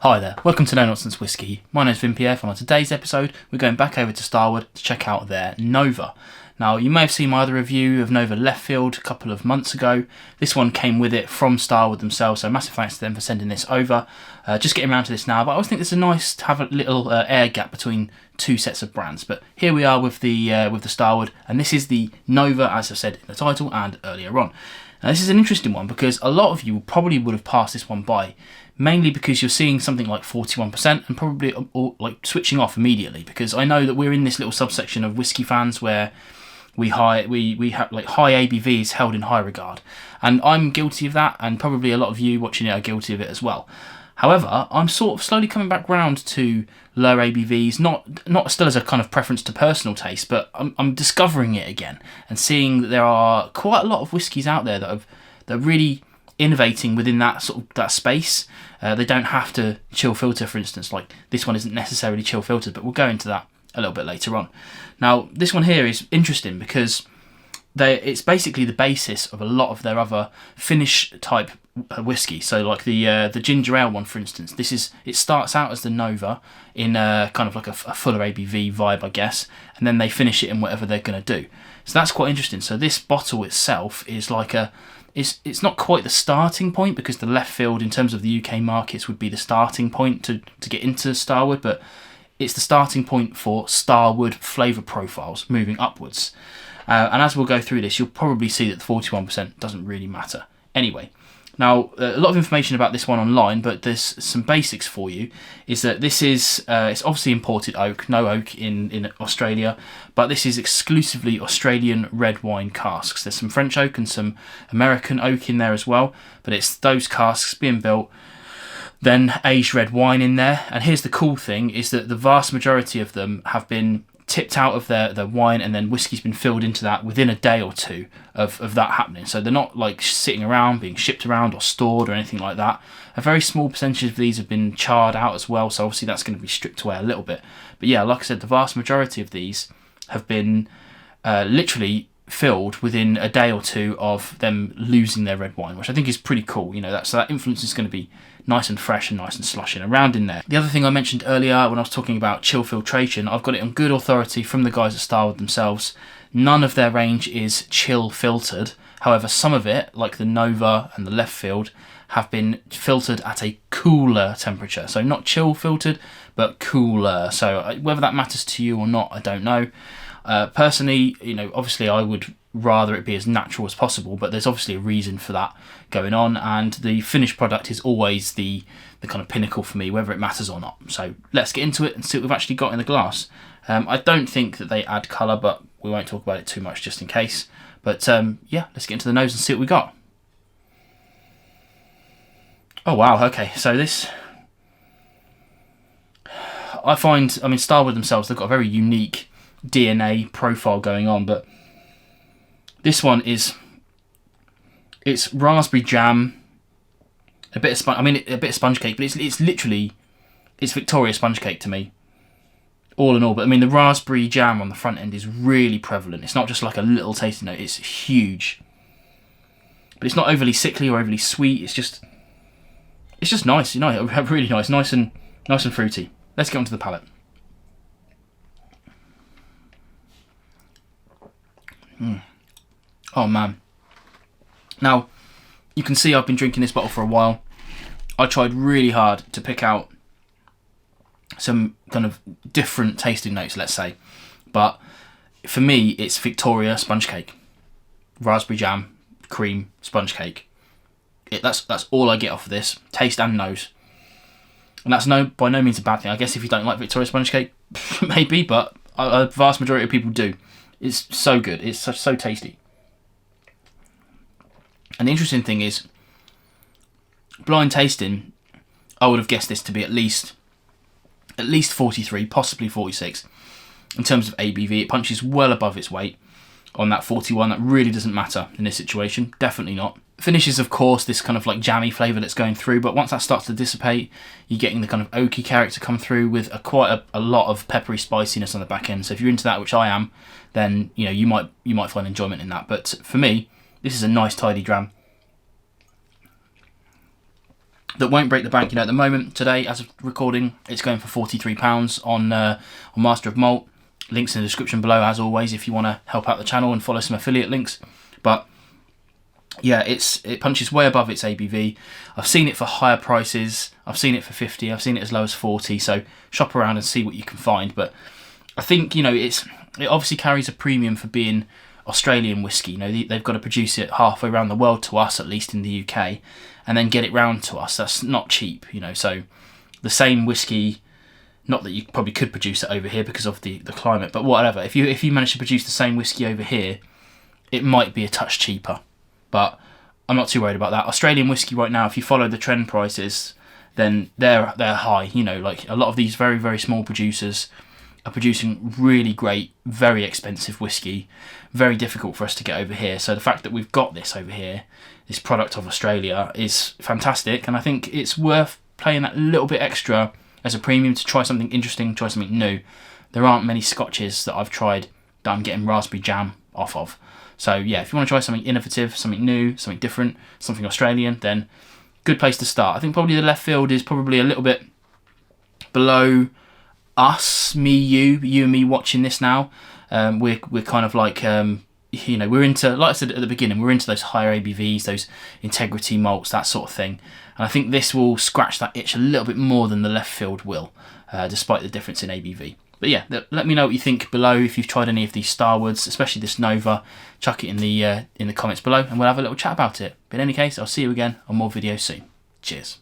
Hi there, welcome to No Nonsense Whiskey. My name's Vin PF, and on today's episode we're going back over to Starward to check out their Nova. Now, you may have seen my other review of Nova Left Field a couple of months ago. This one came with it from Starward themselves, so massive thanks to them for sending this over. Just getting around to this now, but I always think it's nice to have a little air gap between two sets of brands. But here we are with the Starward, and this is the Nova, as I've said in the title and earlier on. Now, this is an interesting one because a lot of you probably would have passed this one by, mainly because you're seeing something like 41% and probably like switching off immediately, because I know that we're in this little subsection of whiskey fans where we have like high ABVs held in high regard, and I'm guilty of that, and probably a lot of you watching it are guilty of it as well. However, I'm sort of slowly coming back round to lower ABVs, not still as a kind of preference to personal taste, but I'm discovering it again and seeing that there are quite a lot of whiskies out there that are really innovating within that space. They don't have to chill filter, for instance. Like this one isn't necessarily chill filtered, but we'll go into that a little bit later on. Now, this one here is interesting because it's basically the basis of a lot of their other finish type whiskey. So like the ginger ale one, for instance, it starts out as the Nova in kind of like a fuller ABV vibe, I guess, and then they finish it in whatever they're going to do. So that's quite interesting. So this bottle itself is like it's not quite the starting point, because the Left Field in terms of the UK markets would be the starting point to get into Starward, but it's the starting point for Starward flavour profiles moving upwards. And as we'll go through this, you'll probably see that the 41% doesn't really matter. Anyway, now a lot of information about this one online, but there's some basics for you. Is that this is it's obviously imported oak, no oak in Australia, but this is exclusively Australian red wine casks. There's some French oak and some American oak in there as well, but it's those casks being built, then aged red wine in there. And here's the cool thing, is that the vast majority of them have been tipped out of their wine, and then whiskey's been filled into that within a day or two of that happening. So they're not like sitting around, being shipped around or stored or anything like that. A very small percentage of these have been charred out as well, so obviously that's going to be stripped away a little bit. But yeah, like I said, the vast majority of these have been literally filled within a day or two of them losing their red wine, which I think is pretty cool. You know, so that influence is going to be nice and fresh and nice and slushing around in there. The other thing I mentioned earlier when I was talking about chill filtration, I've got it on good authority from the guys at Starward themselves. None of their range is chill filtered. However, some of it, like the Nova and the Left Field, have been filtered at a cooler temperature. So not chill filtered, but cooler. So whether that matters to you or not, I don't know. Personally, you know, obviously I would rather it be as natural as possible, but there's obviously a reason for that going on, and the finished product is always the kind of pinnacle for me, whether it matters or not. So let's get into it and see what we've actually got in the glass. I don't think that they add colour, but we won't talk about it too much just in case. But yeah, let's get into the nose and see what we got. Oh wow, okay, so this, I mean, Starward themselves, they've got a very unique DNA profile going on, but this one it's raspberry jam, a bit of sponge cake, but it's literally Victoria sponge cake to me, all in all. But I mean, the raspberry jam on the front end is really prevalent. It's not just like a little tasting note, it's huge. But it's not overly sickly or overly sweet. It's just nice, you know, really nice and fruity. Let's get onto the palate. Oh man. Now, you can see I've been drinking this bottle for a while. I tried really hard to pick out some kind of different tasting notes, let's say. But for me, it's Victoria sponge cake. Raspberry jam, cream, sponge cake. That's all I get off of this, taste and nose. And that's by no means a bad thing. I guess if you don't like Victoria sponge cake, maybe, but a vast majority of people do. It's so good. It's so tasty. And the interesting thing is, blind tasting, I would have guessed this to be at least 43, possibly 46. In terms of ABV, it punches well above its weight on that 41. That really doesn't matter in this situation. Definitely not. Finishes, of course, this kind of like jammy flavour that's going through, but once that starts to dissipate, you're getting the kind of oaky character come through with quite a lot of peppery spiciness on the back end. So if you're into that, which I am, then you know you might find enjoyment in that. But for me, this is a nice tidy dram. that won't break the bank. You know, at the moment, today, as of recording, it's going for £43 on Master of Malt. Links in the description below, as always, if you want to help out the channel and follow some affiliate links. But yeah, it punches way above its ABV. I've seen it for higher prices. I've seen it for 50. I've seen it as low as 40. So shop around and see what you can find. But I think, you know, it obviously carries a premium for being Australian whiskey. You know, they've got to produce it halfway around the world, to us at least in the UK, and then get it round to us. That's not cheap, you know. So the same whiskey, not that you probably could produce it over here because of the climate, but whatever. If you manage to produce the same whiskey over here, it might be a touch cheaper. But I'm not too worried about that. Australian whiskey right now, if you follow the trend prices, then they're high. You know, like a lot of these very, very small producers are producing really great, very expensive whiskey. Very difficult for us to get over here. So the fact that we've got this over here, this product of Australia, is fantastic. And I think it's worth paying that little bit extra as a premium to try something interesting, try something new. There aren't many scotches that I've tried that I'm getting raspberry jam off of. So yeah, if you want to try something innovative, something new, something different, something Australian, then good place to start. I think probably the left field is probably a little bit below us, you and me watching this now. We're kind of like, you know, we're into, like I said at the beginning, we're into those higher ABVs, those integrity malts, that sort of thing. And I think this will scratch that itch a little bit more than the left field will, despite the difference in ABV. But yeah, let me know what you think below. If you've tried any of these Starwards, especially this Nova, chuck it in the comments below, and we'll have a little chat about it. But in any case, I'll see you again on more videos soon. Cheers.